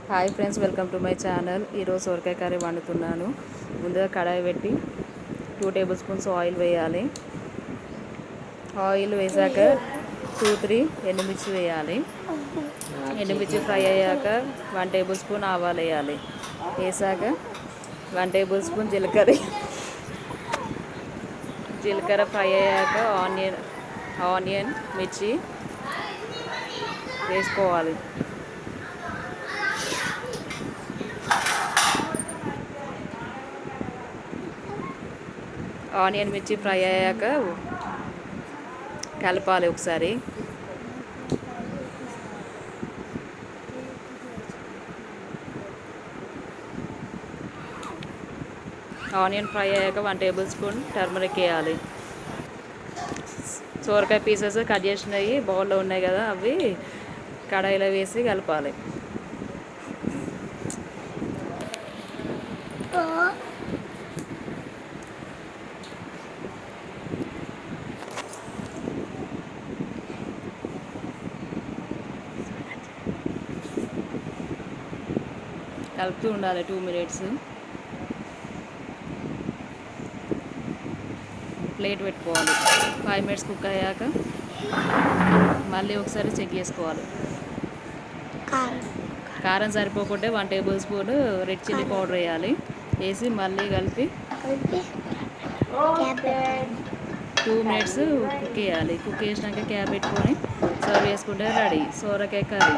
Hi friends, welcome to my channel. ఈరోజు సొరకాయ curry వండుతున్నాను. ముందుగా కడాయి పెట్టి 2 టేబుల్ స్పూన్స్ ఆయిల్ వేయాలి. ఆయిల్ వేసాక 2-3 ఎండుమిర్చి వేయాలి. ఎండుమిర్చి ఫ్రై అయ్యాక 1 టేబుల్ స్పూన్ ఆవాలు వేయాలి. వేసాక 1 టేబుల్ స్పూన్ జీలకర్ర ఫ్రై అయ్యాక ఆనియన్ మిర్చి వేసుకోవాలి. ఆనియన్ మిర్చి ఫ్రై అయ్యాక కలపాలి ఒకసారి. ఆనియన్ ఫ్రై అయ్యాక 1 టేబుల్ స్పూన్ టర్మరిక్ వేయాలి. సోరకాయ పీసెస్ కట్ చేసినవి బౌల్లో ఉన్నాయి కదా, అవి కడాయిలో వేసి కలపాలి. కలుపుతూ ఉండాలి 2 మినిట్స్. ప్లేట్ పెట్టుకోవాలి. 5 మినిట్స్ కుక్ అయ్యాక మళ్ళీ ఒకసారి చెక్ చేసుకోవాలి. కారం సరిపోకుంటే 1 table spoon red chilli powder వేయాలి. వేసి మళ్ళీ కలిపి 2 మినిట్స్ కుక్ చేయాలి. కుక్ చేసినాక క్యాప్ పెట్టుకొని సర్వ్ చేసుకుంటే రెడీ సోరకాయ కర్రీ.